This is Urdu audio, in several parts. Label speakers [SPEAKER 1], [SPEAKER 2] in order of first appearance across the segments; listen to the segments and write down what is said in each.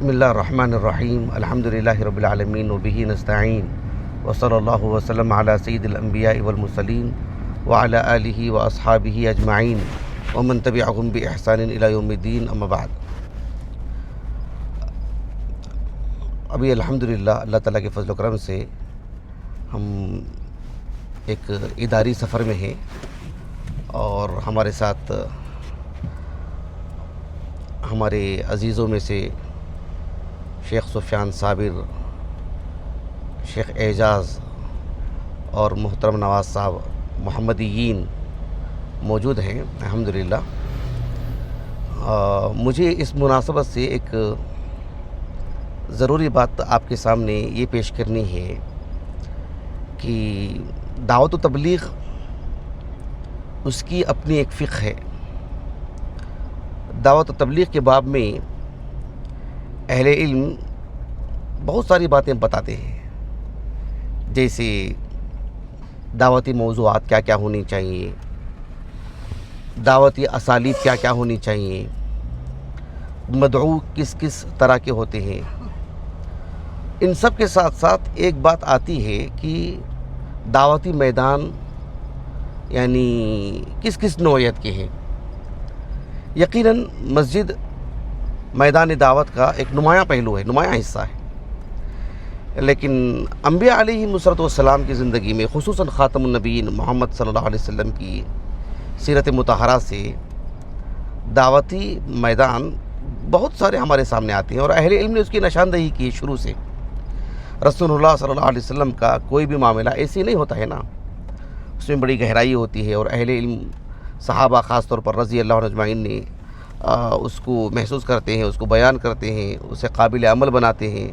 [SPEAKER 1] بسم اللہ الرحمن الرحیم الحمدللہ رب العالمین وبہ نستعین وصلی اللہ وسلم علی سید الانبیاء والمرسلین وعلی آلہ واصحابہ اجمعین ومن تبعہم باحسان الی یوم الدین اما بعد۔ ابھی الحمدللہ اللہ تعالیٰ کے فضل و کرم سے ہم ایک اداری سفر میں ہیں اور ہمارے ساتھ ہمارے عزیزوں میں سے شیخ سفیان صابر، شیخ اعجاز اور محترم نواز صاحب محمدیین موجود ہیں الحمدللہ۔ مجھے اس مناسبت سے ایک ضروری بات آپ کے سامنے یہ پیش کرنی ہے کہ دعوت و تبلیغ اس کی اپنی ایک فقہ ہے۔ دعوت و تبلیغ کے باب میں اہل علم بہت ساری باتیں بتاتے ہیں، جیسے دعوتی موضوعات کیا کیا ہونی چاہیے، دعوتی اسالیب کیا کیا ہونی چاہیے، مدعو کس کس طرح کے ہوتے ہیں۔ ان سب کے ساتھ ساتھ ایک بات آتی ہے کہ دعوتی میدان یعنی کس کس نوعیت کے ہیں۔ یقیناً مسجد میدان دعوت کا ایک نمایاں پہلو ہے، نمایاں حصہ ہے، لیکن انبیاء علیہ السلام کی زندگی میں خصوصاً خاتم النبیین محمد صلی اللہ علیہ وسلم کی سیرت مطہرہ سے دعوتی میدان بہت سارے ہمارے سامنے آتے ہیں، اور اہل علم نے اس کی نشاندہی کی شروع سے۔ رسول اللہ صلی اللہ علیہ وسلم کا کوئی بھی معاملہ ایسے نہیں ہوتا ہے نا، اس میں بڑی گہرائی ہوتی ہے، اور اہل علم صحابہ خاص طور پر رضی اللہ عنہ اجمعین نے اس کو محسوس کرتے ہیں، اس کو بیان کرتے ہیں، اسے قابل عمل بناتے ہیں،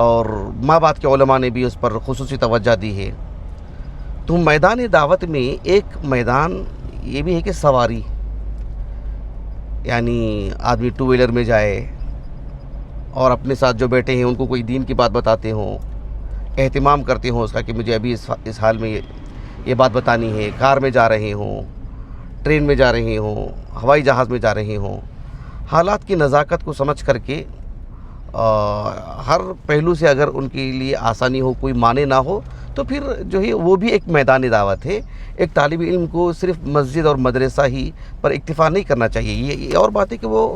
[SPEAKER 1] اور ماں بعد کے علماء نے بھی اس پر خصوصی توجہ دی ہے۔ تو میدان دعوت میں ایک میدان یہ بھی ہے کہ سواری، یعنی آدمی ٹو ویلر میں جائے اور اپنے ساتھ جو بیٹھے ہیں ان کو کوئی دین کی بات بتاتے ہوں، اہتمام کرتے ہوں اس کا کہ مجھے ابھی اس حال میں یہ بات بتانی ہے، کار میں جا رہے ہوں، ٹرین میں جا رہے ہوں، ہوائی جہاز میں جا رہے ہوں، حالات کی نزاکت کو سمجھ کر کے ہر پہلو سے اگر ان کے لیے آسانی ہو، کوئی معنی نہ ہو، تو پھر جو ہے وہ بھی ایک میدان دعوت ہے۔ ایک طالب علم کو صرف مسجد اور مدرسہ ہی پر اکتفا نہیں کرنا چاہیے، یہ اور بات ہے کہ وہ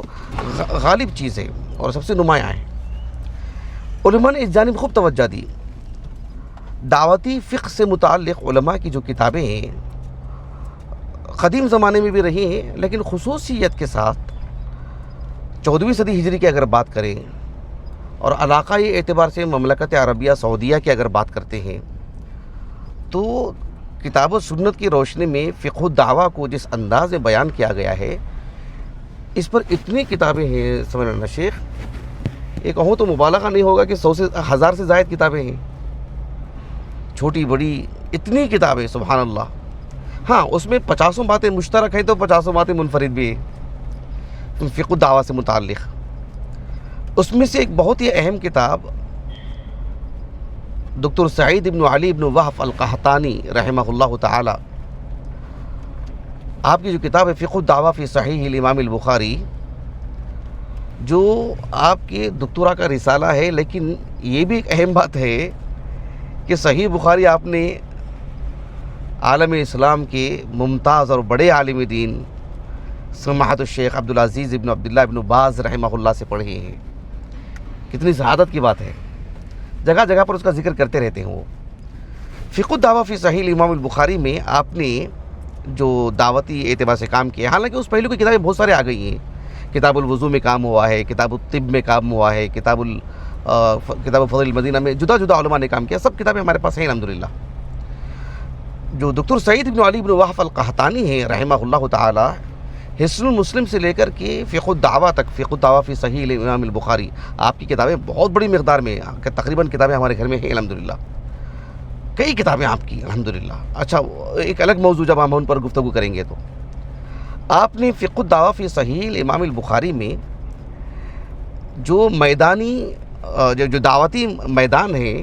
[SPEAKER 1] غالب چیز ہے اور سب سے نمایاں ہے۔ علماء نے اس جانب خوب توجہ دی۔ دعوتی فقہ سے متعلق علماء کی جو کتابیں ہیں قدیم زمانے میں بھی رہی ہیں، لیکن خصوصیت کے ساتھ 14ویں صدی ہجری کی اگر بات کریں اور علاقائی اعتبار سے مملکت عربیہ سعودیہ کی اگر بات کرتے ہیں، تو کتاب و سنت کی روشنی میں فقہ الدعوہ کو جس انداز میں بیان کیا گیا ہے، اس پر اتنی کتابیں ہیں سمجھنا شیخ، یہ کہوں تو مبالغہ نہیں ہوگا کہ 100 سے 1000 سے زائد کتابیں ہیں، چھوٹی بڑی اتنی کتابیں، سبحان اللہ۔ ہاں، اس میں 50 باتیں مشترک ہیں تو 50 باتیں منفرد بھی ہیں فقہ الدعوہ سے متعلق۔ اس میں سے ایک بہت ہی اہم کتاب دکتر سعید بن علی بن وہب القحطانی رحمہ اللہ تعالی، آپ کی جو کتاب ہے فقہ الدعوہ فی صحیح الامام البخاری، جو آپ کے دکتورا کا رسالہ ہے، لیکن یہ بھی ایک اہم بات ہے کہ صحیح بخاری آپ نے عالم اسلام کے ممتاز اور بڑے عالم دین سماحت الشیخ عبدالعزیز ابن عبداللہ ابن باز رحمہ اللہ سے پڑھے ہیں۔ کتنی سعادت کی بات ہے، جگہ جگہ پر اس کا ذکر کرتے رہتے ہیں وہ۔ فقہ الدعوہ فی صحیح الامام البخاری میں آپ نے جو دعوتی اعتبار سے کام کیا، حالانکہ اس پہلو کی کتابیں بہت سارے آ گئی ہیں، کتاب الوضو میں کام ہوا ہے، کتاب الطب میں کام ہوا ہے، کتاب فضل المدینہ میں جدا جدا علماء نے کام کیا، سب کتابیں ہمارے پاس ہیں الحمدللہ۔ جو دکتر سعید بن علی بن وہب القحطانی ہیں رحمہ اللہ تعالی، حصن المسلم سے لے کر کے فقہ الدعوہ تک، فقہ الدعوہ فی صحیح الامام البخاری، آپ کی کتابیں بہت بڑی مقدار میں، تقریباً کتابیں ہمارے گھر میں ہیں الحمدللہ، کئی کتابیں آپ کی الحمدللہ۔ اچھا، ایک الگ موضوع جب ہم ان پر گفتگو کریں گے، تو آپ نے فقہ الدعوہ فی صحیح الامام البخاری میں جو میدانی جو دعوتی میدان ہے،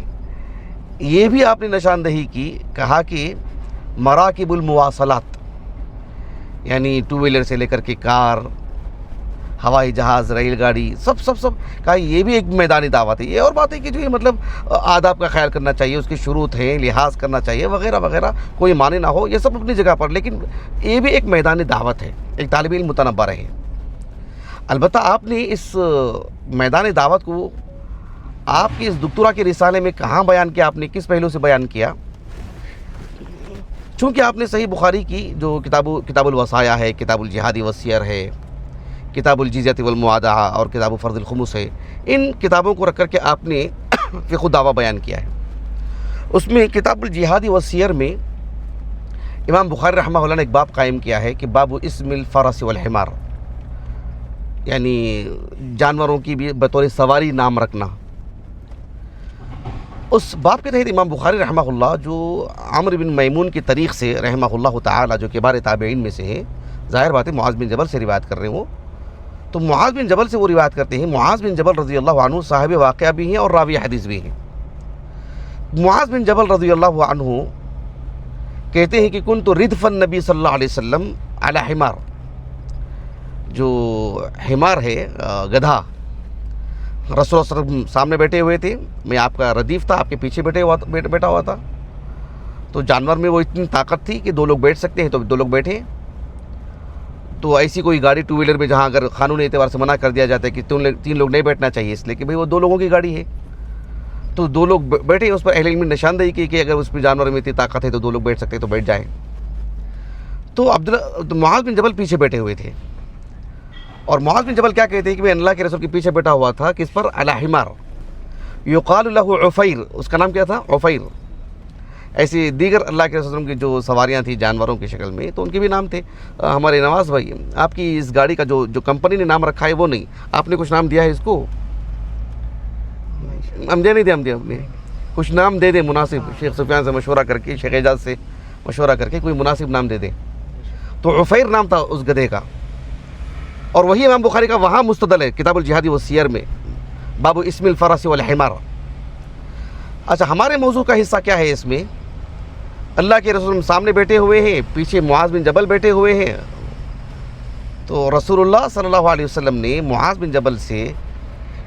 [SPEAKER 1] یہ بھی آپ نے نشاندہی کی، کہا کہ مراکب المواصلات، یعنی ٹو ویلر سے لے کر کے کار، ہوائی جہاز، ریل گاڑی، سب سب سب کہا یہ بھی ایک میدانی دعوت ہے۔ یہ اور بات ہے کہ جو یہ مطلب آداب کا خیال کرنا چاہیے، اس کی شروط ہیں، لحاظ کرنا چاہیے وغیرہ وغیرہ، کوئی معنی نہ ہو، یہ سب اپنی جگہ پر، لیکن یہ بھی ایک میدانی دعوت ہے، ایک طالب علم متنبہ رہے۔ البتہ آپ نے اس میدان دعوت کو آپ کی اس دکتورا کے رسالے میں کہاں بیان کیا، آپ نے کس پہلو سے بیان کیا؟ چونکہ آپ نے صحیح بخاری کی جو کتاب الوصایا ہے، کتاب الجہاد والسیر ہے، کتاب الجزیہ والموادعہ اور کتاب فرض الخمس ہے، ان کتابوں کو رکھ کر کے آپ نے فقہ الدعوہ بیان کیا ہے۔ اس میں کتاب الجہاد والسیر میں امام بخاری رحمہ اللہ نے ایک باب قائم کیا ہے کہ باب اسم الفرس والحمار، یعنی جانوروں کی بھی بطور سواری نام رکھنا۔ اس باب کے تحت امام بخاری رحمہ اللہ جو عمرو بن میمون کی طریق سے رحمہ اللہ تعالی، جو کبار تابعین میں سے ہیں، ظاہر بات ہے معاذ بن جبل سے روایت کر رہے ہیں وہ، تو معاذ بن جبل سے وہ روایت کرتے ہیں۔ معاذ بن جبل رضی اللہ عنہ صاحب واقعہ بھی ہیں اور راوی حدیث بھی ہیں۔ معاذ بن جبل رضی اللہ عنہ کہتے ہیں کہ کنت ردف النبی صلی اللہ علیہ وسلم علی حمار، جو حمار ہے گدھا، رسول اللہ صلی اللہ علیہ وسلم سامنے بیٹھے ہوئے تھے، میں آپ کا ردیف تھا، آپ کے پیچھے بیٹھا ہوا تھا۔ تو جانور میں وہ اتنی طاقت تھی کہ دو لوگ بیٹھ سکتے ہیں، تو دو لوگ بیٹھے۔ تو ایسی کوئی گاڑی ٹو ویلر میں جہاں اگر قانونی اعتبار سے منع کر دیا جاتا ہے کہ تین لوگ نہیں بیٹھنا چاہیے، اس لیے کہ بھئی وہ دو لوگوں کی گاڑی ہے، تو دو لوگ بیٹھے۔ اس پر اہل علم نے نشاندہی کی کہ اگر اس پہ جانور میں اتنی طاقت ہے تو دو لوگ بیٹھ سکتے ہیں، تو بیٹھ جائیں۔ تو معاذ بن جبل پیچھے بیٹھے ہوئے تھے، اور معاذ بن جبل کیا کہتے ہیں کہ میں اللہ کے رسول کے پیچھے بیٹھا ہوا تھا، کس پر؟ علی حمار یقال له عفیر، اس کا نام کیا تھا؟ عفیر۔ ایسی دیگر اللہ کے رسول کی جو سواریاں تھیں جانوروں کی شکل میں، تو ان کے بھی نام تھے۔ ہمارے نواز بھائی، آپ کی اس گاڑی کا جو کمپنی نے نام رکھا ہے وہ نہیں، آپ نے کچھ نام دیا ہے اس کو؟ ہم دے نہیں دیں، ہم نے کچھ نام دے دیں مناسب، شیخ سفیان سے مشورہ کر کے، شیخ اعجاز سے مشورہ کر کے کوئی مناسب نام دے دیں۔ تو عفیر نام تھا اس گدھے کا، اور وہی امام بخاری کا وہاں مستدل ہے کتاب الجہاد والسیر میں، باب اسم الفرس والحمار۔ اچھا، ہمارے موضوع کا حصہ کیا ہے اس میں؟ اللہ کے رسول سامنے بیٹھے ہوئے ہیں، پیچھے معاذ بن جبل بیٹھے ہوئے ہیں۔ تو رسول اللہ صلی اللہ علیہ وسلم نے معاذ بن جبل سے،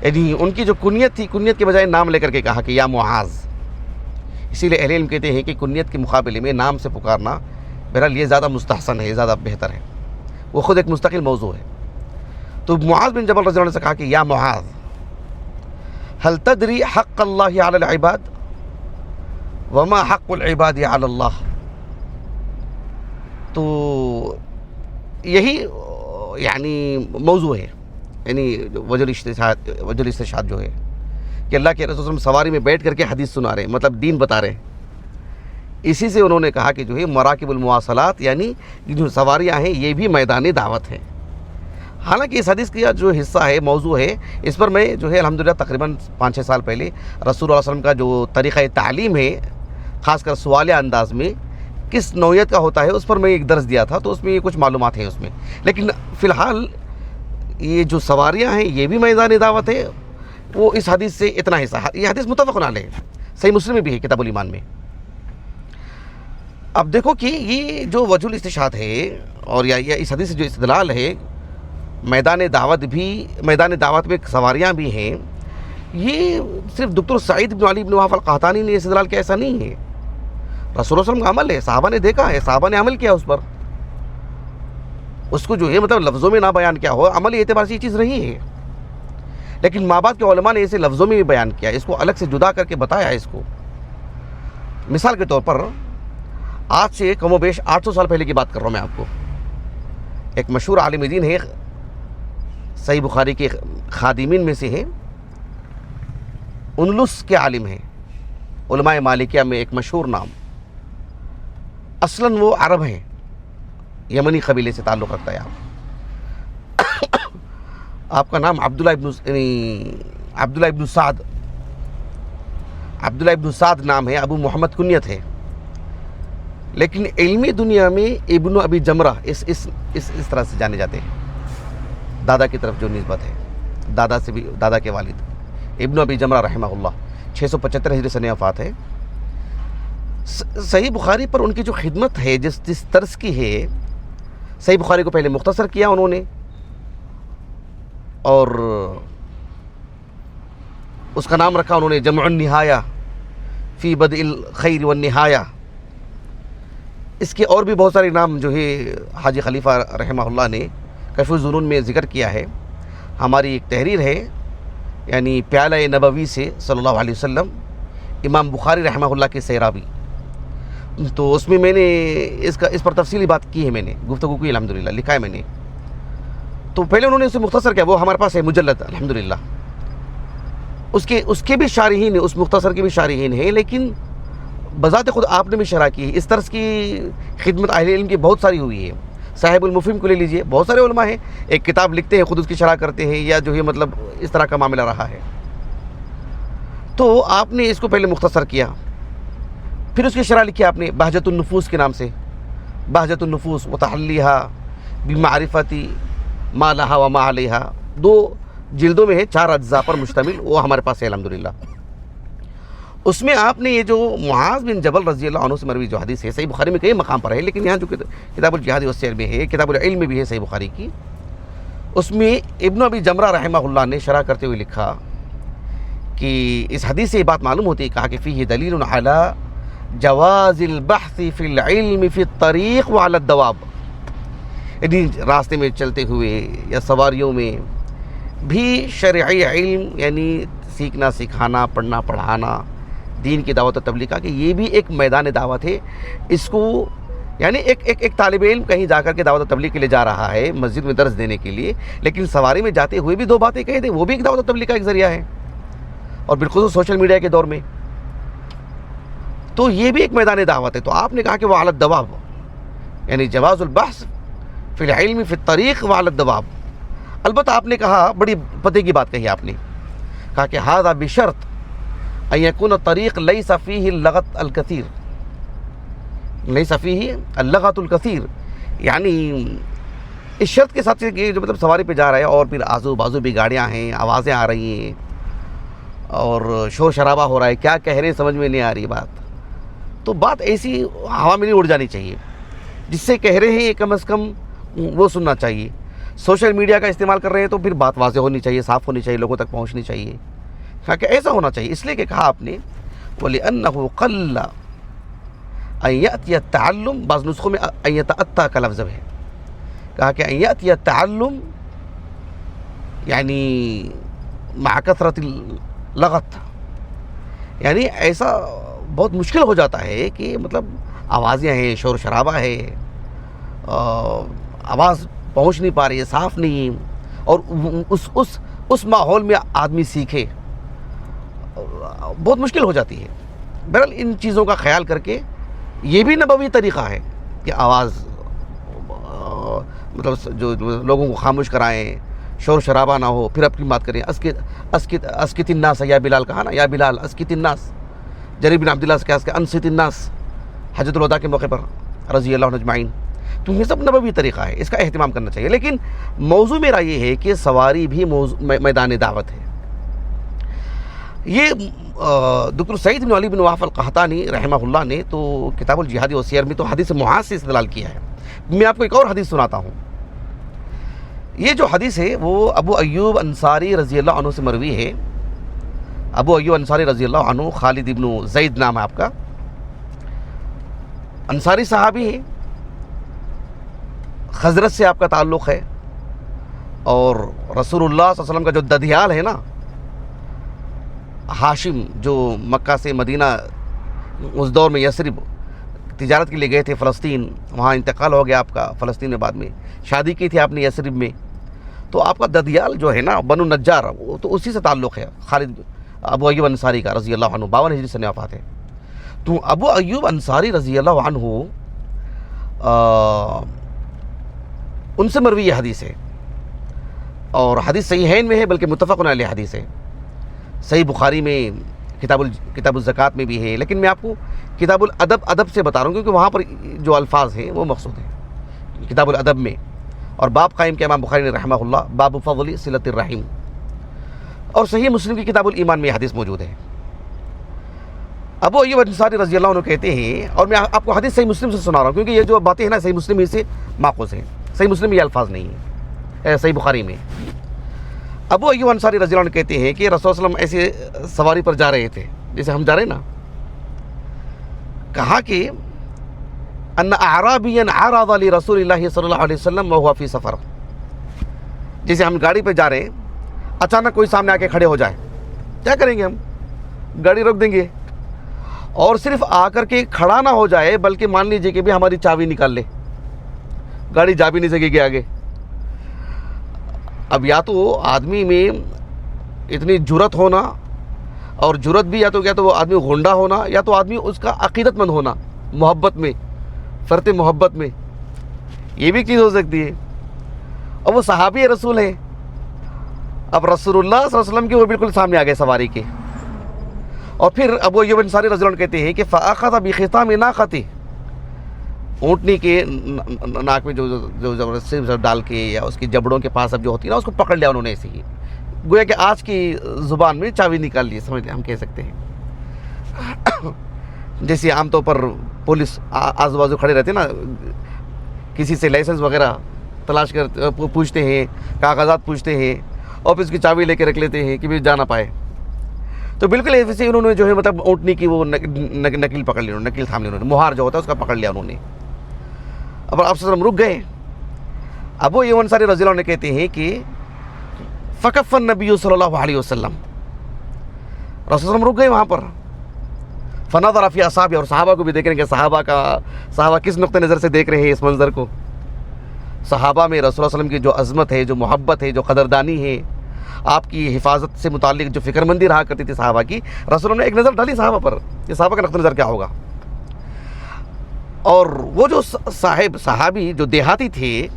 [SPEAKER 1] یعنی ان کی جو کنیت تھی، کنیت کے بجائے نام لے کر کے کہا کہ یا معاذ۔ اسی لیے اہل علم کہتے ہیں کہ کنیت کے مقابلے میں نام سے پکارنا بہرحال یہ زیادہ مستحسن ہے، زیادہ بہتر ہے، وہ خود ایک مستقل موضوع ہے۔ تو معاذ بن جبل رضی اللہ عنہ سے کہا کہ یا معاذ هل تدری حق اللہ علی العباد وما حق العباد علی اللہ۔ تو یہی یعنی موضوع ہے، یعنی وجہ الاستشہاد جو ہے کہ اللہ کے رسول صلی اللہ علیہ وسلم سواری میں بیٹھ کر کے حدیث سنا رہے ہیں، مطلب دین بتا رہے ہیں۔ اسی سے انہوں نے کہا کہ جو ہے مراکب المواصلات، یعنی جو سواریاں ہیں یہ بھی میدانی دعوت ہیں۔ حالانکہ اس حدیث کا جو حصہ ہے، موضوع ہے، اس پر میں جو ہے الحمدللہ تقریباً 5-6 سال پہلے رسول اللہ صلی اللہ علیہ وسلم کا جو طریقہ تعلیم ہے، خاص کر سوالیہ انداز میں کس نوعیت کا ہوتا ہے، اس پر میں ایک درس دیا تھا، تو اس میں یہ کچھ معلومات ہیں اس میں۔ لیکن فی الحال یہ جو سواریاں ہیں یہ بھی میدانی دعوت ہے، وہ اس حدیث سے اتنا حصہ، یہ حدیث متفق علیہ ہے، صحیح مسلم میں بھی ہے کتاب الایمان میں۔ اب دیکھو کہ یہ جو وجہ الاستشہاد ہے اور یا اس حدیث سے جو استدلال ہے، میدان دعوت میں سواریاں بھی ہیں، یہ صرف دکتور سعید بن علی بن وہب القحطانی نے استدلال کیا، ایسا نہیں ہے۔ رسول اللہ صلی اللہ علیہ وسلم کا عمل ہے، صحابہ نے دیکھا ہے، صحابہ نے عمل کیا اس پر، اس کو جو ہے مطلب لفظوں میں نہ بیان کیا ہو، عملی اعتبار سے یہ چیز نہیں ہے، لیکن ماں باپ کے علماء نے اسے لفظوں میں بھی بیان کیا، اس کو الگ سے جدا کر کے بتایا اس کو۔ مثال کے طور پر آج سے کم و بیش 800 سال پہلے کی بات کر رہا ہوں میں آپ کو، ایک مشہور عالم دین ہے، صحیح بخاری کے خادمین میں سے ہیں، اندلس کے عالم ہیں، علماء مالکیہ میں ایک مشہور نام، اصلاً وہ عرب ہیں، یمنی قبیلے سے تعلق رکھتا ہے آپ کا نام عبداللہ ابن سعد نام ہے، ابو محمد کنیت ہے، لیکن علمی دنیا میں ابن ابی جمرہ اس طرح سے جانے جاتے ہیں، دادا کی طرف جو نسبت ہے، دادا سے بھی، دادا کے والد ابن ابی جمرہ رحمہ اللہ، 675 ہجری سنہ وفات ہے۔ صحیح بخاری پر ان کی جو خدمت ہے، جس طرز کی ہے، صحیح بخاری کو پہلے مختصر کیا انہوں نے، اور اس کا نام رکھا انہوں نے جمع النہایہ فی بدء الخیر والنہایہ. اس کے اور بھی بہت سارے نام جو ہے حاجی خلیفہ رحمہ اللہ نے کشف الظنون میں ذکر کیا ہے. ہماری ایک تحریر ہے یعنی پیالہ نبوی سے صلی اللہ علیہ وسلم، امام بخاری رحمہ اللہ کے سیرابی، تو اس میں نے اس پر تفصیلی بات کی ہے، میں نے گفتگو کی الحمدللہ، لکھا ہے میں نے. تو پہلے انہوں نے اسے مختصر کیا، وہ ہمارے پاس ہے مجلد الحمدللہ. اس کے بھی شارحین ہیں، اس مختصر کے بھی شارحین ہیں، لیکن بذات خود آپ نے بھی شرح کی ہے. اس طرز کی خدمت اہل علم کی بہت ساری ہوئی ہے. صاحب المفہم کو لے لیجئے، بہت سارے علماء ہیں، ایک کتاب لکھتے ہیں خود اس کی شرح کرتے ہیں، یا جو ہے مطلب اس طرح کا معاملہ رہا ہے. تو آپ نے اس کو پہلے مختصر کیا، پھر اس کی شرح لکھی آپ نے بہجت النفوس کے نام سے، بہجت النفوس وتحلیھا بمعرفت ما لھا وما علیھا. 2 جلدوں میں ہے، 4 اجزاء پر مشتمل، وہ ہمارے پاس ہے الحمدللہ. اس میں آپ نے یہ جو معاذ بن جبل رضی اللہ عنہ سے مروی جو حدیث ہے، صحیح بخاری میں کئی مقام پر ہے، لیکن یہاں جو کتاب الجہاد والسیر میں ہے، کتاب العلم میں بھی ہے صحیح بخاری کی، اس میں ابن ابی جمرہ رحمہ اللہ نے شرح کرتے ہوئے لکھا کہ اس حدیث سے یہ بات معلوم ہوتی ہے، کہا کہ فیہ دلیل علی جواز البحث فی العلم فی الطریق وعلی الدواب. یعنی راستے میں چلتے ہوئے یا سواریوں میں بھی شرعی علم یعنی سیکھنا سکھانا، پڑھنا پڑھانا، دین کی دعوت و تبلیغ کا، کہ یہ بھی ایک میدان دعوت ہے. اس کو یعنی ایک طالب علم کہیں جا کر کے دعوت و تبلیغ کے لیے جا رہا ہے، مسجد میں درس دینے کے لیے، لیکن سواری میں جاتے ہوئے بھی 2 باتیں کہہ دے، وہ بھی ایک دعوت و تبلیغ کا ایک ذریعہ ہے، اور بالخصوص سوشل میڈیا کے دور میں تو یہ بھی ایک میدان دعوت ہے. تو آپ نے کہا کہ وہ علی الدواب، یعنی جواز البحث فی العلم فی الطریق وعلی الدواب. البتہ آپ نے کہا، بڑی پتے کی بات کہی آپ نے، کہا کہ ھذا بشرط ان یکون الطریق لیس فیہ اللغط الکثیر، لیس فیہ اللغط الکثیر، یعنی اس شرط کے ساتھ کہ جو مطلب سواری پہ جا رہا ہے اور پھر آزو بازو بھی گاڑیاں ہیں، آوازیں آ رہی ہیں اور شور شرابہ ہو رہا ہے، کیا کہہ رہے ہیں سمجھ میں نہیں آ رہی بات. تو بات ایسی ہوا میں نہیں اڑ جانی چاہیے، جس سے کہہ رہے ہیں کم از کم وہ سننا چاہیے. سوشل میڈیا کا استعمال کر رہے ہیں تو پھر بات واضح ہونی چاہیے، صاف ہونی چاہیے، لوگوں تک پہنچنی چاہیے. کہا کہ ایسا ہونا چاہیے، اس لیے کہ کہا آپ نے وَلِأَنَّهُ قَلَّ أَن يَأْتِيَ التَّعَلُّمْ، بعض نسخوں میں أَن يَتَأَتَّى کا لفظ ہے. کہا کہ أن يأتي التعلم یعنی مع کثرت اللغط، یعنی ایسا بہت مشکل ہو جاتا ہے کہ مطلب آوازیں ہیں، شور شرابہ ہے، آواز پہنچ نہیں پا رہی ہے، صاف نہیں، اور اس ماحول میں آدمی سیکھے، بہت مشکل ہو جاتی ہے. بہرحال ان چیزوں کا خیال کر کے یہ بھی نبوی طریقہ ہے کہ آواز مطلب جو لوگوں کو خاموش کرائیں، شور شرابہ نہ ہو، پھر اپنی بات کریں. اسکت الناس، یا بلال کہا نا، یا بلال اسکت الناس. جریر بن عبداللہ سے کہا کہ انصت الناس حجۃ الوداع کے موقع پر رضی اللہ عنہ اجمعین. تو یہ سب نبوی طریقہ ہے، اس کا اہتمام کرنا چاہیے. لیکن موضوع میرا یہ ہے کہ سواری بھی میدان دعوت ہے. یہ دکتور سعید بن علی بن وہب القحطانی رحمہ اللہ نے تو کتاب الجہاد والسیر میں تو حدیث معاذ سے استدلال کیا ہے. میں آپ کو ایک اور حدیث سناتا ہوں. یہ جو حدیث ہے وہ ابو ایوب انصاری رضی اللہ عنہ سے مروی ہے. ابو ایوب انصاری رضی اللہ عنہ، خالد ابن زید نام ہے آپ کا، انصاری صحابی ہے، خزرج سے آپ کا تعلق ہے، اور رسول اللہ صلی اللہ علیہ وسلم کا جو ددیال ہے نا، ہاشم، جو مکہ سے مدینہ اس دور میں یثرب تجارت کے لیے گئے تھے فلسطین، وہاں انتقال ہو گیا آپ کا فلسطین میں، بعد میں شادی کی تھی آپ نے یثرب میں. تو آپ کا ددیال جو ہے نا بنو نجار، وہ تو اسی سے تعلق ہے، خالد ابو ایوب انصاری کا رضی اللہ عنہ. 52 ہجری سے وفات ہے. تو ابو ایوب انصاری رضی اللہ عنہ ان سے مروی یہ حدیث ہے، اور حدیث صحیحین میں ہے، بلکہ متفق علیہ حدیث ہے. صحیح بخاری میں کتاب الزکوٰۃ میں بھی ہے، لیکن میں آپ کو کتاب الادب سے بتا رہا ہوں کیونکہ وہاں پر جو الفاظ ہیں وہ مقصود ہیں. کتاب الادب میں، اور باب قائم کیا امام بخاری نے رحمہ اللہ، باب فضل صلۃ الرحیم. اور صحیح مسلم کی کتاب الایمان میں حدیث موجود ہے. ابو ایوب انصاری رضی اللہ عنہ کہتے ہیں، اور میں آپ کو حدیث صحیح مسلم سے سنا رہا ہوں کیونکہ یہ جو باتیں ہیں نا صحیح مسلم ہی سے ماخوذ ہیں، صحیح مسلم یہ الفاظ نہیں ہیں، صحیح بخاری میں. ابو ایوب انصاری رضی اللہ عنہ کہتے ہیں کہ رسول صلی اللہ علیہ وسلم ایسے سواری پر جا رہے تھے جیسے ہم جا رہے ہیں نا. کہا کہ ان اعرابیا عرض لرسول اللہ صلی اللہ علیہ وسلم وهو فی سفر. جیسے ہم گاڑی پہ جا رہے ہیں, اچانک کوئی سامنے آ کے کھڑے ہو جائے, کیا کریں گے ہم؟ گاڑی روک دیں گے, اور صرف آ کر کے کھڑا نہ ہو جائے بلکہ مان لیجئے کہ بھی ہماری چابی نکال لے, گاڑی جا بھی نہیں سکے گی آگے. اب یا تو آدمی میں اتنی جرت ہونا, اور جرت بھی یا تو وہ آدمی غنڈہ ہونا, یا تو آدمی اس کا عقیدت مند ہونا, محبت میں, فرط محبت میں, یہ بھی چیز ہو سکتی ہے. اور وہ صحابی رسول ہیں. اب رسول اللہ صلی اللہ علیہ وسلم کے وہ بالکل سامنے آ گئے سواری کے. اور پھر ابو ایوب انصاری رضی اللہ عنہ کہتے ہیں کہ فَأَخَذَ بِخِطَامِ نَاقَتِهِ, اونٹنی کے ناک میں جو زبردستی ڈال کے یا اس کی جبڑوں کے پاس اب جو ہوتی ہے نا, اس کو پکڑ لیا انہوں نے ایسے ہی, گویا کہ آج کی زبان میں چابی نکال لی, سمجھ لیں, ہم کہہ سکتے ہیں. جیسے عام طور پر پولیس آزو بازو کھڑے رہتے ہیں نا, کسی سے لائسنس وغیرہ تلاش کر پوچھتے ہیں, کاغذات پوچھتے ہیں, اور پھر اس کی چابی لے کے رکھ لیتے ہیں کہ بھی جا نہ پائے. تو بالکل ایسے انہوں نے جو ہے مطلب اونٹنی کی وہ نکیل پکڑ لی, نکیل تھام لی انہوں نے, مہار جو ہوتا ہے اس کا پکڑ لیا انہوں نے. اب آپ صلی اللہ علیہ وسلم رک گئے. ابو ایوب انصاری رضی اللہ عنہ کہتے ہیں کہ فکف النبی صلی اللہ علیہ وسلم, رسول صلی اللہ علیہ وسلم رک گئے وہاں پر. فنظر فی اصحابہ, اور صحابہ کو بھی دیکھ رہے ہیں کہ صحابہ کس نقطہ نظر سے دیکھ رہے ہیں اس منظر کو. صحابہ میں رسول اللہ صلی اللہ علیہ وسلم کی جو عظمت ہے, جو محبت ہے, جو قدردانی ہے, آپ کی حفاظت سے متعلق جو فکر مندی رہا کرتی تھی صحابہ کی, رسول اللہ نے ایک نظر ڈالی صحابہ پر کہ صحابہ کا نقطہ نظر کیا ہوگا. اور وہ جو صحابی جو دیہاتی تھے,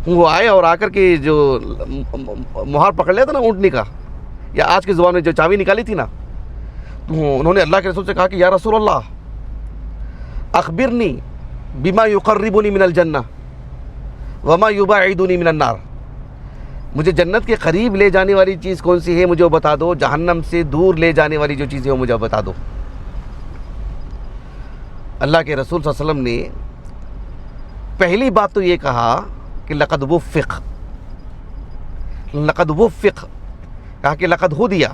[SPEAKER 1] وہ آئے اور آ کر کے جو مہار پکڑ لیا تھا نا اونٹنی کا, یا آج کی زبان میں جو چابی نکالی تھی نا, انہوں نے اللہ کے رسول سے کہا کہ یا رسول اللہ اخبرنی بما یقربنی من الجنہ وما یباعدنی من النار. مجھے جنت کے قریب لے جانے والی چیز کون سی ہے مجھے وہ بتا دو, جہنم سے دور لے جانے والی جو چیز ہے وہ مجھے بتا دو. اللہ کے رسول صلی اللہ علیہ وسلم نے پہلی بات تو یہ کہا کہ لقد وفق, کہا کہ لقد ہدیہ,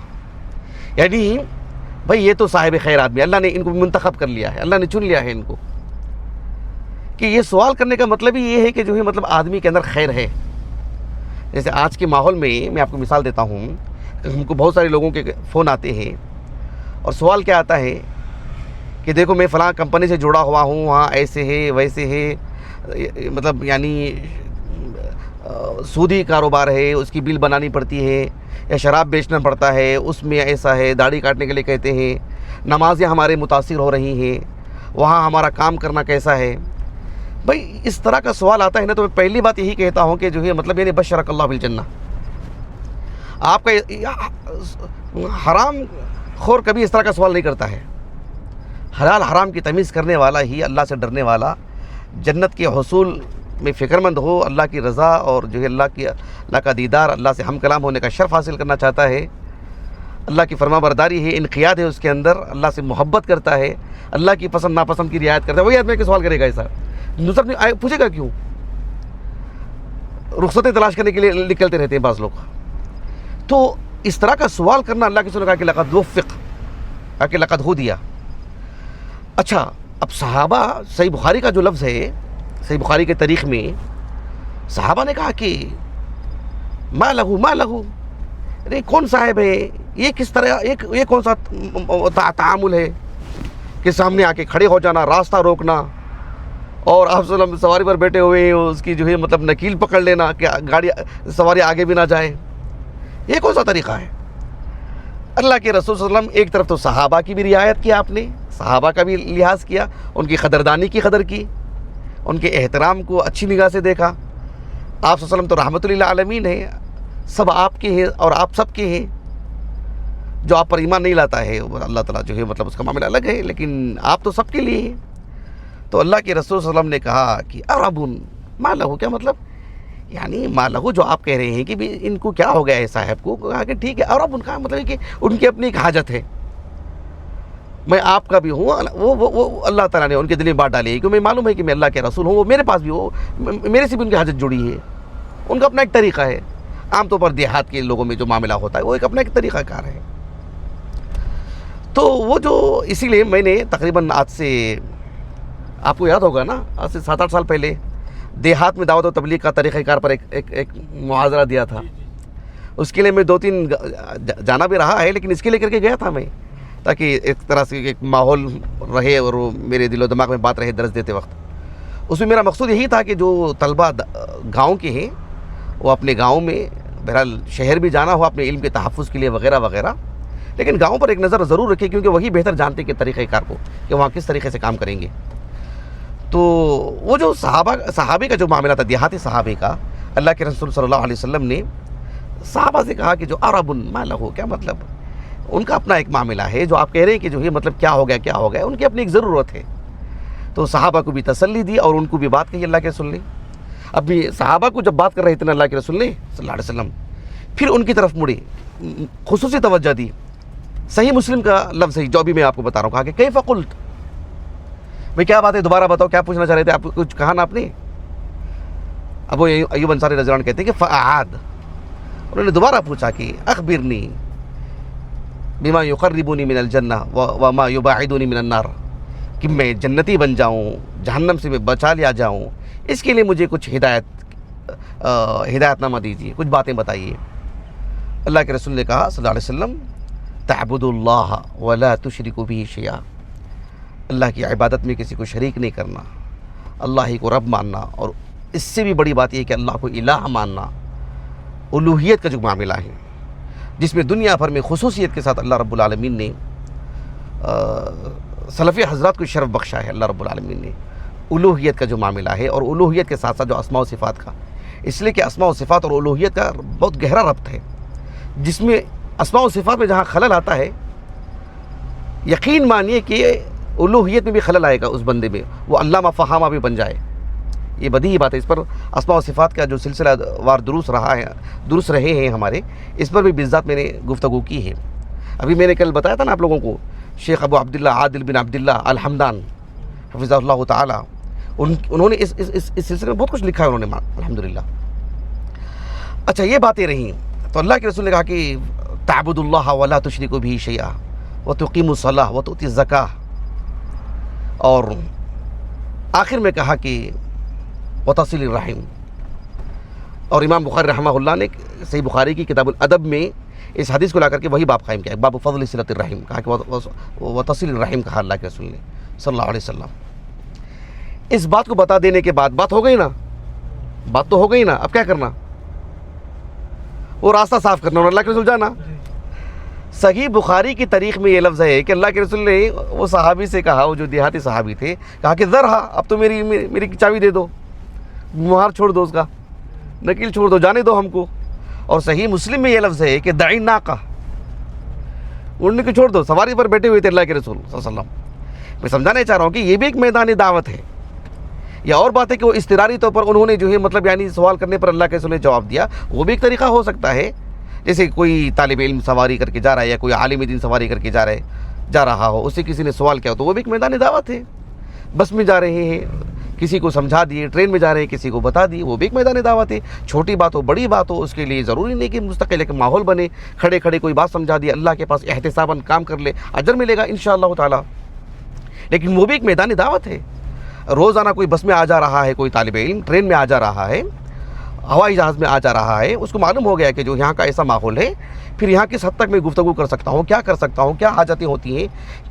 [SPEAKER 1] یعنی بھئی یہ تو صاحب خیر آدمی, اللہ نے ان کو منتخب کر لیا ہے, اللہ نے چن لیا ہے ان کو. کہ یہ سوال کرنے کا مطلب ہی یہ ہے کہ جو ہے مطلب آدمی کے اندر خیر ہے. جیسے آج کے ماحول میں آپ کو مثال دیتا ہوں, ہم کو بہت سارے لوگوں کے فون آتے ہیں, اور سوال کیا آتا ہے کہ دیکھو میں فلاں کمپنی سے جڑا ہوا ہوں, وہاں ایسے ہے ویسے ہے, مطلب یعنی سودی کاروبار ہے, اس کی بل بنانی پڑتی ہے, یا شراب بیچنا پڑتا ہے, اس میں ایسا ہے, داڑھی کاٹنے کے لیے کہتے ہیں, نمازیں ہمارے متاثر ہو رہی ہیں, وہاں ہمارا کام کرنا کیسا ہے. بھائی اس طرح کا سوال آتا ہے نا, تو میں پہلی بات یہی کہتا ہوں کہ جو ہے مطلب یعنی بشرک اللہ بالجنہ. آپ کا حرام خور کبھی اس طرح کا سوال نہیں کرتا ہے. حلال حرام کی تمیز کرنے والا ہی, اللہ سے ڈرنے والا, جنت کے حصول میں فکر مند ہو, اللہ کی رضا اور جو ہے اللہ کا دیدار, اللہ سے ہم کلام ہونے کا شرف حاصل کرنا چاہتا ہے, اللہ کی فرما برداری ہے, انقیاد ہے اس کے اندر, اللہ سے محبت کرتا ہے, اللہ کی پسند ناپسند کی رعایت کرتا ہے, وہی آدمی کے سوال کرے گا ایسا. دوسرا پوچھے گا کیوں؟ رخصتیں تلاش کرنے کے لیے نکلتے رہتے ہیں بعض لوگ. تو اس طرح کا سوال کرنا, اللہ کے رسول نے کہا کہ لقد وفق, کہا کہ لقد ہدیہ. اچھا, اب صحابہ, صحیح بخاری کا جو لفظ ہے, صحیح بخاری کے تاریخ میں صحابہ نے کہا کہ ما لہو, ارے کون صاحب ہے یہ, کس طرح یہ کون سا تعامل ہے کہ سامنے آ کے کھڑے ہو جانا, راستہ روکنا, اور آپ صلی اللہ علیہ وسلم سواری پر بیٹھے ہوئے ہیں, اس کی جو ہے مطلب نکیل پکڑ لینا کہ گاڑی سواری آگے بھی نہ جائے, یہ کون سا طریقہ ہے؟ اللہ کے رسول صلی اللہ علیہ وسلم ایک طرف تو صحابہ کی بھی رعایت کیا, آپ نے صحابہ کا بھی لحاظ کیا, ان کی قدردانی کی قدر کی, ان کے احترام کو اچھی نگاہ سے دیکھا. آپ صلی اللہ علیہ وسلم تو رحمت للعالمین ہیں, سب آپ کے ہیں اور آپ سب کے ہیں. جو آپ پر ایمان نہیں لاتا ہے وہ اللہ تعالیٰ جو ہے مطلب اس کا معاملہ الگ ہے, لیکن آپ تو سب کے لیے ہیں. تو اللہ کے رسول صلی اللہ علیہ وسلم نے کہا کہ عربن ما لہو, کیا مطلب, یعنی ما لہو جو آپ کہہ رہے ہیں کہ بھی ان کو کیا ہو گیا ہے صاحب کو, کہا کہ ٹھیک ہے, عربن کا مطلب ہے کہ ان کی اپنی ایک حاجت ہے, میں آپ کا بھی ہوں, وہ اللہ تعالیٰ نے ان کے دل میں بات ڈالی ہے, کیونکہ میں معلوم ہے کہ میں اللہ کے رسول ہوں, وہ میرے پاس بھی ہو, میرے سے بھی ان کی حاجت جڑی ہے, ان کا اپنا ایک طریقہ ہے. عام طور پر دیہات کے لوگوں میں جو معاملہ ہوتا ہے وہ ایک اپنا ایک طریقہ کار ہے. تو وہ جو اسی لیے میں نے تقریباً آج سے آپ کو یاد ہوگا نا، آج سے 7-8 سال پہلے دیہات میں دعوت و تبلیغ کا طریقہ کار پر ایک محاضرہ دیا تھا. اس کے لیے میں 2-3 جانا بھی رہا ہے، لیکن اس کے لے کر کے گیا تھا میں، تاکہ ایک طرح سے ایک ماحول رہے اور وہ میرے دل و دماغ میں بات رہے درس دیتے وقت. اس میں میرا مقصود یہی تھا کہ جو طلبہ گاؤں کے ہیں وہ اپنے گاؤں میں، بہرحال شہر بھی جانا ہو اپنے علم کے تحفظ کے لیے وغیرہ وغیرہ، لیکن گاؤں پر ایک نظر ضرور رکھے، کیونکہ وہی بہتر جانتے ہیں کہ طریقہ کار کو کہ وہاں کس طریقے سے کام کریں گے. تو وہ جو صحابے کا جو معاملہ تھا، دیہاتی صحابے کا، اللہ کے رسول صلی اللہ علیہ وسلم نے صحابہ سے کہا کہ جو عرب ما لہو، کیا مطلب ان کا اپنا ایک معاملہ ہے، جو آپ کہہ رہے ہیں کہ جو یہ مطلب کیا ہو گیا، ان کی اپنی ایک ضرورت ہے. تو صحابہ کو بھی تسلی دی اور ان کو بھی بات کہی اللہ کے رسول نے. ابھی صحابہ کو جب بات کر رہے تھے اللہ کے رسول نے صلی اللہ علیہ وسلم، پھر ان کی طرف مڑے، خصوصی توجہ دی. صحیح مسلم کا لفظ ہے جو بھی میں آپ کو بتا رہا ہوں، کہا کہ کیف قلت، بھئی کیا بات ہے، دوبارہ بتاؤ کیا پوچھنا چاہ رہے تھے، آپ کچھ کہا نا آپ نے. ابو ایوب انصاری رضی اللہ عنہ کہتے ہیں کہ فاعاد، انہوں نے دوبارہ پوچھا کہ اخبرنی بما یقربنی من الجنہ وما یباعدنی من النار، کہ میں جنتی بن جاؤں، جہنم سے میں بچا لیا جاؤں، اس کے لیے مجھے کچھ ہدایت نامہ دیجیے، کچھ باتیں بتائیے. اللہ کے رسول نے کہا صلی اللہ علیہ وسلم، تعبد اللہ ولا تشرک به شیئا، اللہ کی عبادت میں کسی کو شریک نہیں کرنا، اللہ ہی کو رب ماننا، اور اس سے بھی بڑی بات یہ ہے کہ اللہ کو الہ ماننا. الوہیت کا جو معاملہ ہے جس میں دنیا بھر میں خصوصیت کے ساتھ اللہ رب العالمین نے سلف حضرات کو شرف بخشا ہے. اللہ رب العالمین نے الوہیت کا جو معاملہ ہے، اور الوہیت کے ساتھ ساتھ جو اسماء و صفات کا، اس لیے کہ اسماء و صفات اور الوہیت کا بہت گہرا ربط ہے، جس میں اسماء و صفات میں جہاں خلل آتا ہے، یقین مانیے کہ الوہیت میں بھی خلل آئے گا اس بندے میں، وہ علامہ فہامہ بھی بن جائے. یہ بدیہی بات ہے. اس پر اسماء و صفات کا جو سلسلہ وار درست رہے ہیں ہمارے، اس پر بھی بالذات میں نے گفتگو کی ہے. ابھی میں نے کل بتایا تھا نا آپ لوگوں کو، شیخ ابو عبداللہ عادل بن عبداللہ الحمدان حفظہ اللہ تعالی، انہوں نے اس سلسلے میں بہت کچھ لکھا ہے انہوں نے الحمدللہ. اچھا، یہ باتیں رہیں تو اللہ کے رسول نے کہا کہ تعبد اللہ ولا تشرک به شیئا وتقیم الصلاۃ وتؤتی الزکاۃ، اور آخر میں کہا کہ وتصل الرحم. اور امام بخاری رحمہ اللہ نے صحیح بخاری کی کتاب الادب میں اس حدیث کو لا کر کے وہی باب قائم کیا، باب فضل صلۃ الرحم، کہا کہ وتصل الرحم کہا اللہ کے رسول نے صلی اللہ علیہ وسلم. اس بات کو بتا دینے کے بعد بات ہو گئی نا، بات تو ہو گئی نا، اب کیا کرنا، وہ راستہ صاف کرنا اور اللہ کے رسول جانا. صحیح بخاری کی تاریخ میں یہ لفظ ہے کہ اللہ کے رسول نے وہ صحابی سے کہا، وہ جو دیہاتی صحابی تھے، کہا کہ ذرا اب تو میری چابی دے دو، مہار چھوڑ دو، اس کا نکیل چھوڑ دو، جانے دو ہم کو. اور صحیح مسلم میں یہ لفظ ہے کہ دعی ناقہ، اڑنے کو چھوڑ دو، سواری پر بیٹھے ہوئے تھے اللہ کے رسول صلی اللہ علیہ وسلم. میں سمجھانے چاہ رہا ہوں کہ یہ بھی ایک میدان دعوت ہے. یا اور بات ہے کہ وہ اضطراری طور پر انہوں نے جو ہے مطلب یعنی سوال کرنے پر اللہ کے رسول نے جواب دیا، وہ بھی ایک طریقہ ہو سکتا ہے. جیسے کوئی طالب علم سواری کر کے جا رہا ہے، یا کوئی عالم دین سواری کر کے جا رہا ہو، اس سے کسی نے سوال کیا ہو، تو وہ بھی ایک میدان دعوت ہے. بس میں جا رہے ہیں، کسی کو سمجھا دیے، ٹرین میں جا رہے ہیں کسی کو بتا دیے، وہ بھی ایک میدان دعوت ہے. چھوٹی بات ہو بڑی بات ہو، اس کے لیے ضروری نہیں کہ مستقل ایک ماحول بنے، کھڑے کھڑے کوئی بات سمجھا دی، اللہ کے پاس احتساباً کام کر لے، اجر ملے گا انشاءاللہ تعالی. لیکن وہ بھی ایک میدان دعوت ہے. روزانہ کوئی بس میں آ جا رہا ہے، کوئی طالب علم ٹرین میں آ جا رہا ہے، ہوائی جہاز میں آ جا رہا ہے، اس کو معلوم ہو گیا کہ جو یہاں کا ایسا ماحول ہے، پھر یہاں کس حد تک میں گفتگو کر سکتا ہوں، کیا کر سکتا ہوں، کیا حاجتیں ہوتی ہیں،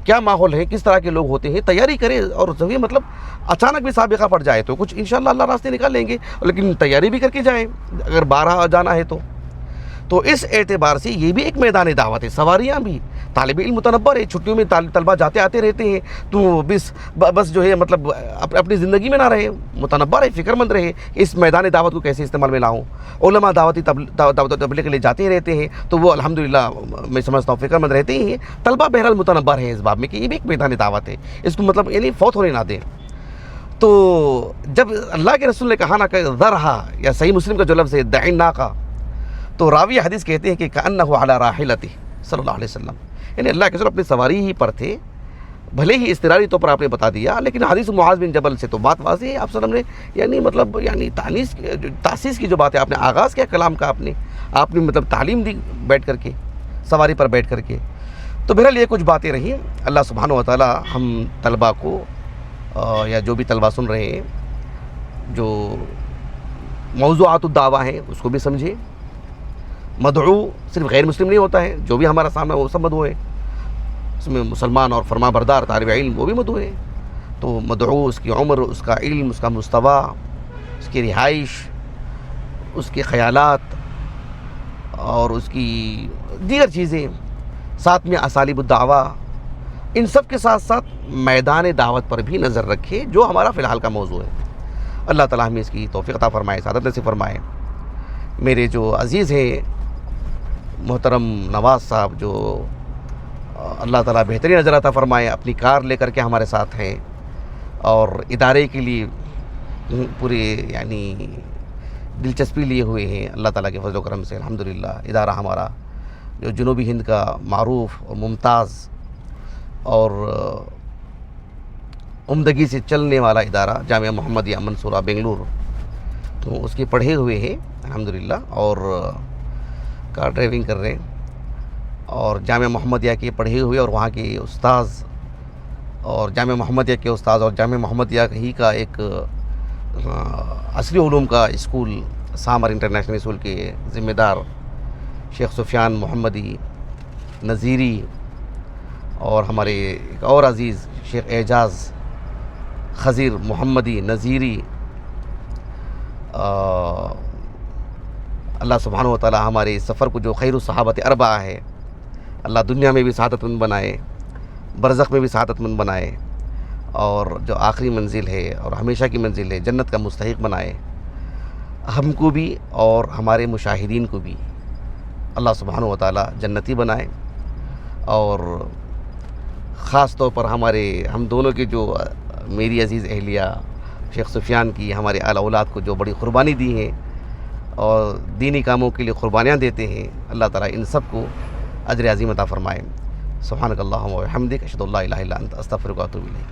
[SPEAKER 1] کیا ماحول ہے، کس طرح کے لوگ ہوتے ہیں، تیاری کرے. اور جو مطلب اچانک بھی سابقہ پڑ جائے تو کچھ انشاءاللہ اللہ راستے نکال لیں گے، لیکن تیاری بھی کر کے جائیں اگر 12 جانا ہے تو اس اعتبار سے یہ بھی ایک میدان دعوت ہے. سواریاں بھی، طالب علم متنبر ہے، چھٹیوں میں طلبہ جاتے آتے رہتے ہیں، تو بس جو ہے مطلب اپنی زندگی میں نہ رہے، متنبر ہے، فکر مند رہے، اس میدان دعوت کو کیسے استعمال میں لاؤں. علماء دعوت و تبلیغ کے لیے جاتے رہتے ہیں، تو وہ الحمدللہ میں سمجھتا ہوں فکر مند رہتے ہی ہیں. طلبہ بہرحال متنبر ہیں اس باب میں کہ یہ بھی ایک میدان دعوت ہے، اس کو مطلب یعنی فوت ہونے نہ دیں. تو جب اللہ کے رسول نے کہا نا کہ ذرہا، یا صحیح مسلم کا جو لفظ ہے دعی ناقہ، تو راوی حدیث کہتے ہیں کہ کأنہ علی راحلتہ صلی اللہ علیہ وسلم، یعنی اللہ کے رسول اپنی سواری ہی پر تھے، بھلے ہی اضطراری طور پر آپ نے بتا دیا، لیکن حدیث معاذ بن جبل سے تو بات واضح ہے، آپ صلی اللہ علیہ وسلم نے یعنی مطلب یعنی تاسیس کی جو بات ہے آپ نے آغاز کیا کلام کا، آپ نے مطلب تعلیم دی بیٹھ کر کے، سواری پر بیٹھ کر کے. تو بہرحال یہ کچھ باتیں رہیں. اللہ سبحانہ و تعالی ہم طلباء کو یا جو بھی طلباء سن رہے ہیں جو موضوعات الدعوہ ہیں اس کو بھی سمجھے. مدعو صرف غیر مسلم نہیں ہوتا ہے، جو بھی ہمارا سامنے وہ سب مدعو ہے، اس میں مسلمان اور فرما بردار طالب علم وہ بھی مدعو ہے. تو مدعو، اس کی عمر، اس کا علم، اس کا مستویٰ، اس کی رہائش، اس کے خیالات اور اس کی دیگر چیزیں، ساتھ میں اسالیب الدعوہ، ان سب کے ساتھ ساتھ میدان دعوت پر بھی نظر رکھے جو ہمارا فی الحال کا موضوع ہے. اللہ تعالیٰ ہمیں اس کی توفیق عطا فرمائے، سعادت نصیب فرمائے. میرے جو عزیز ہیں محترم نواز صاحب، جو اللہ تعالیٰ بہترین اجر عطا فرمائے، اپنی کار لے کر کے ہمارے ساتھ ہیں اور ادارے کے لیے پورے یعنی دلچسپی لیے ہوئے ہیں. اللہ تعالیٰ کے فضل و کرم سے الحمدللہ ادارہ ہمارا جو جنوبی ہند کا معروف اور ممتاز اور عمدگی سے چلنے والا ادارہ جامعہ محمدیہ منصورہ بنگلور، تو اس کے پڑھے ہوئے ہیں الحمدللہ، اور کار ڈرائیونگ کر رہے ہیں. اور جامعہ محمدیہ کے پڑھے ہوئے اور وہاں کے استاذ، اور جامعہ محمدیہ کے استاذ اور جامعہ محمدیہ ہی کا ایک عصری علوم کا اسکول سامر انٹرنیشنل اسکول کے ذمہ دار شیخ سفیان محمدی نذیری، اور ہمارے ایک اور عزیز شیخ اعجاز خضیر محمدی نذیری. اللہ سبحانہ و تعالی ہمارے اس سفر کو جو خیر الصحابت اربعہ ہے، اللہ دنیا میں بھی سعادت مند بنائے، برزخ میں بھی سعادت مند بنائے، اور جو آخری منزل ہے اور ہمیشہ کی منزل ہے جنت کا مستحق بنائے. ہم کو بھی اور ہمارے مشاہدین کو بھی اللہ سبحانہ و تعالی جنتی بنائے. اور خاص طور پر ہم دونوں کی جو میری عزیز اہلیہ شیخ سفیان کی، ہمارے اعلیٰ اولاد کو جو بڑی قربانی دی ہیں اور دینی کاموں کے لیے قربانیاں دیتے ہیں، اللہ تعالیٰ ان سب کو اجر عظیم عطا فرمائے. سبحانک اللہم و بحمدک، اشہد ان لا الہ الا انت، استغفرک و اتوب الیک.